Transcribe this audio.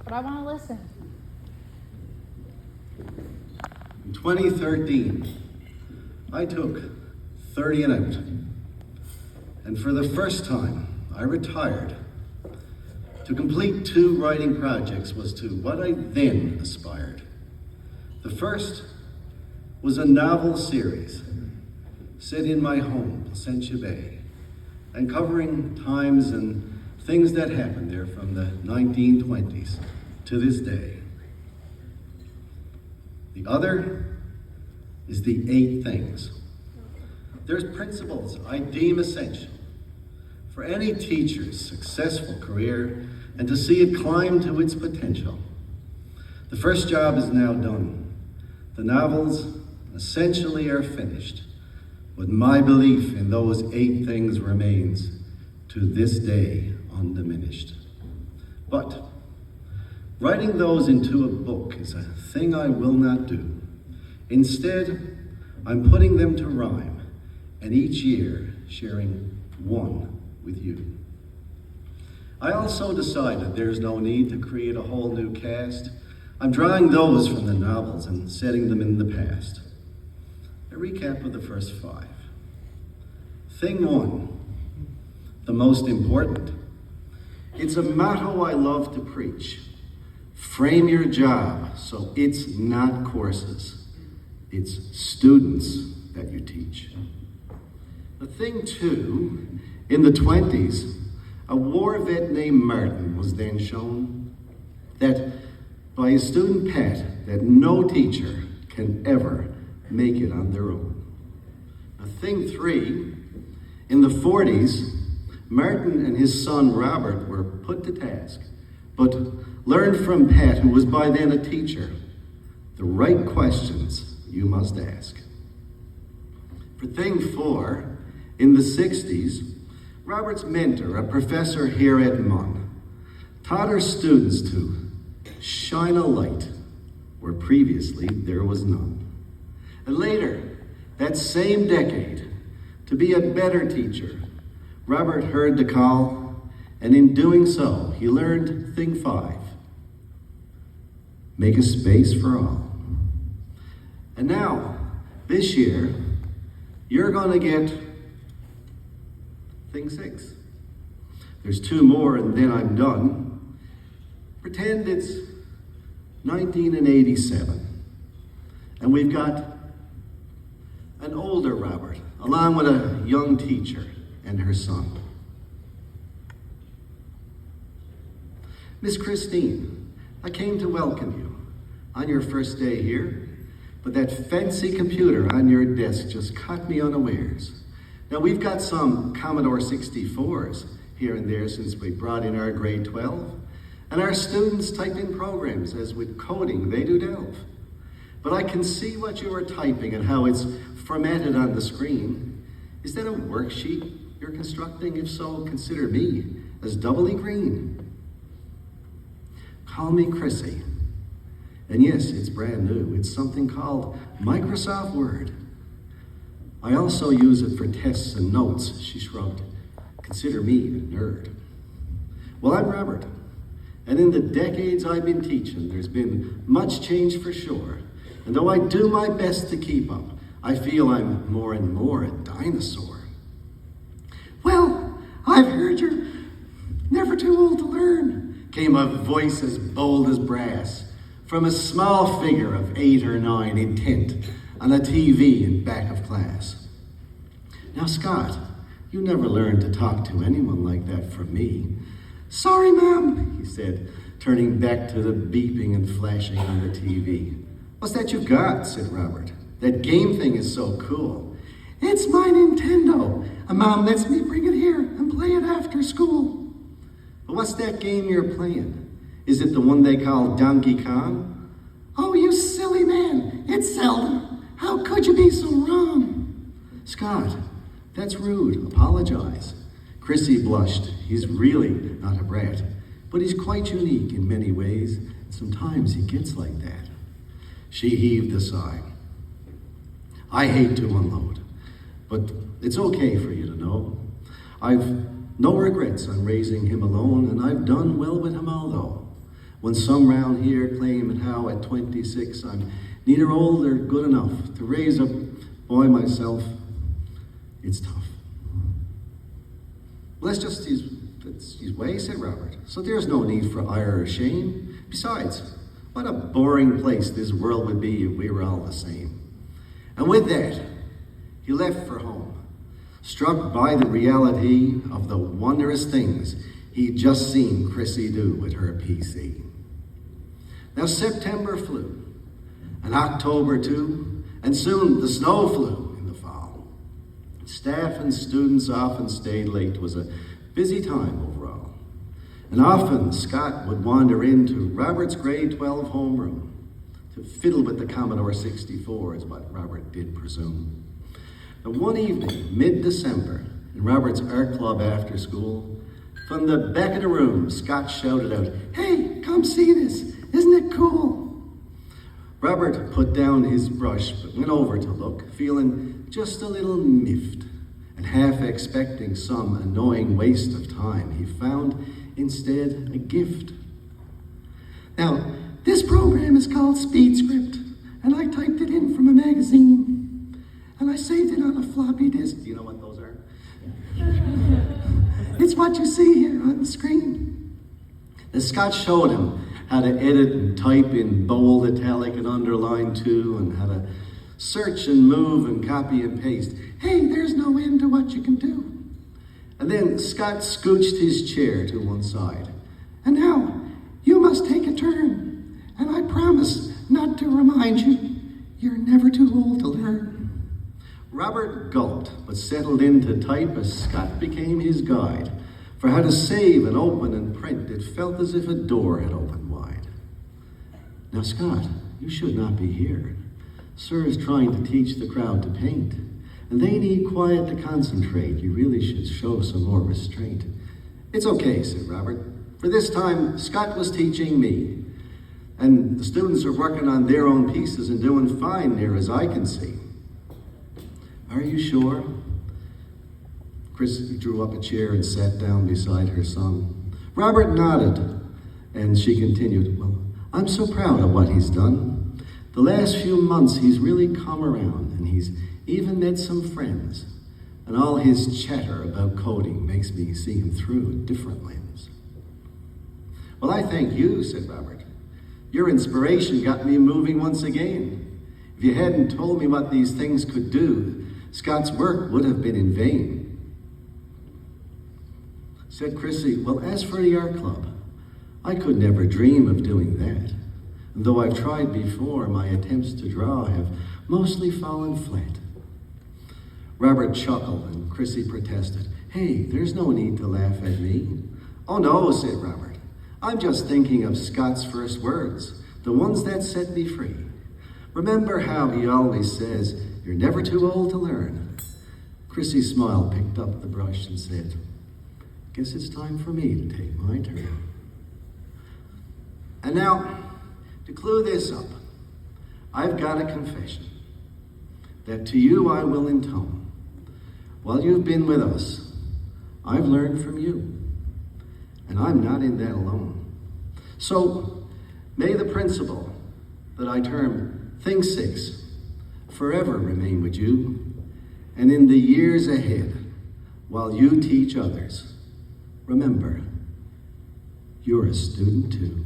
but I want to listen. In 2013, I took 30 and out. And for the first time, I retired. To complete 2 writing projects was to what I then aspired. The first was a novel series set in my home, Placentia Bay, and covering times and things that happened there from the 1920s to this day. The other is the 8 things. There's principles I deem essential for any teacher's successful career and to see it climb to its potential. The first job is now done. The novels essentially are finished, but my belief in those 8 things remains to this day undiminished. But writing those into a book is a thing I will not do. Instead, I'm putting them to rhyme, and each year sharing one with you. I also decided there's no need to create a whole new cast. I'm drawing those from the novels and setting them in the past. A recap of the first 5. Thing 1, the most important. It's a motto I love to preach. Frame your job so it's not courses, it's students that you teach. The thing 2, in the 20s, a war vet named Martin was then shown that by his student Pat that no teacher can ever make it on their own. Now, thing 3, in the 40s, Martin and his son Robert were put to task, but learned from Pat, who was by then a teacher, the right questions you must ask. For thing 4, in the 60s, Robert's mentor, a professor here at Munn, taught her students to shine a light where previously there was none. And later, that same decade, to be a better teacher, Robert heard the call, and in doing so, he learned thing 5, make a space for all. And now, this year, you're going to get thing 6. There's 2 more and then I'm done. Pretend it's 1987. And we've got an older Robert, along with a young teacher and her son. Miss Christine, I came to welcome you on your first day here, but that fancy computer on your desk just caught me unawares. Now, we've got some Commodore 64s here and there since we brought in our grade 12, and our students type in programs as with coding they do delve. But I can see what you are typing and how it's formatted on the screen. Is that a worksheet you're constructing? If so, consider me as doubly green. Call me Chrissy. And yes, it's brand new. It's something called Microsoft Word. I also use it for tests and notes, she shrugged. Consider me a nerd. Well, I'm Robert, and in the decades I've been teaching, there's been much change for sure. And though I do my best to keep up, I feel I'm more and more a dinosaur. Well, I've heard you're never too old to learn, came a voice as bold as brass from a small figure of 8 or 9 intent on a TV in back of class. Now, Scott, you never learned to talk to anyone like that from me. Sorry, Mom, he said, turning back to the beeping and flashing on the TV. What's that you got? Said Robert. That game thing is so cool. It's my Nintendo. And Mom lets me bring it here and play it after school. But what's that game you're playing? Is it the one they call Donkey Kong? Oh, you silly man. It's Zelda. How could you be so wrong? Scott, that's rude. Apologize. Chrissy blushed. He's really not a brat, but he's quite unique in many ways. Sometimes he gets like that. She heaved a sigh. I hate to unload, but it's okay for you to know. I've no regrets on raising him alone, and I've done well with him although. When some round here claim how at 26 I'm neither old or good enough to raise a boy myself, it's tough. Well, that's just his way, said Robert. So there's no need for ire or shame. Besides, what a boring place this world would be if we were all the same. And with that, he left for home, struck by the reality of the wondrous things he'd just seen Chrissy do with her PC. Now September flew, and October too, and soon the snow flew in the fall. Staff and students often stayed late. It was a busy time overall. And often Scott would wander into Robert's grade 12 homeroom to fiddle with the Commodore 64, is what Robert did presume. And one evening, mid-December, in Robert's art club after school, from the back of the room, Scott shouted out, "Hey, come see this! Isn't it cool?" Robert put down his brush, but went over to look, feeling just a little miffed, and half expecting some annoying waste of time. He found instead a gift. Now, this program is called SpeedScript, and I typed it in from a magazine, and I saved it on a floppy disk. Do you know what those are? It's what you see here on the screen. And Scott showed him how to edit and type in bold, italic, and underline too, and how to search and move and copy and paste. Hey, there's no end to what you can do. And then Scott scooched his chair to one side. And now, you must take a turn. And I promise not to remind you, you're never too old to learn. Robert gulped, but settled in to type as Scott became his guide. For how to save and open and print, it felt as if a door had opened wide. Now, Scott, you should not be here. Sir is trying to teach the crowd to paint, and they need quiet to concentrate. You really should show some more restraint. It's okay, said Robert. For this time, Scott was teaching me, and the students are working on their own pieces and doing fine near as I can see. Are you sure? Chris drew up a chair and sat down beside her son. Robert nodded, and she continued, well, I'm so proud of what he's done. The last few months, he's really come around, and he's even met some friends. And all his chatter about coding makes me see him through a different lens. Well, I thank you, said Robert. Your inspiration got me moving once again. If you hadn't told me what these things could do, Scott's work would have been in vain. Said Chrissy, well, as for the art club, I could never dream of doing that. And though I've tried before, my attempts to draw have mostly fallen flat. Robert chuckled and Chrissy protested. Hey, there's no need to laugh at me. Oh no, said Robert. I'm just thinking of Scott's first words, the ones that set me free. Remember how he always says, you're never too old to learn. Chrissy's smile picked up the brush and said, guess it's time for me to take my turn. And now, to clue this up, I've got a confession that to you I will intone. While you've been with us, I've learned from you, and I'm not in that alone. So, may the principle that I term Think Six forever remain with you, and in the years ahead, while you teach others, remember, you're a student too.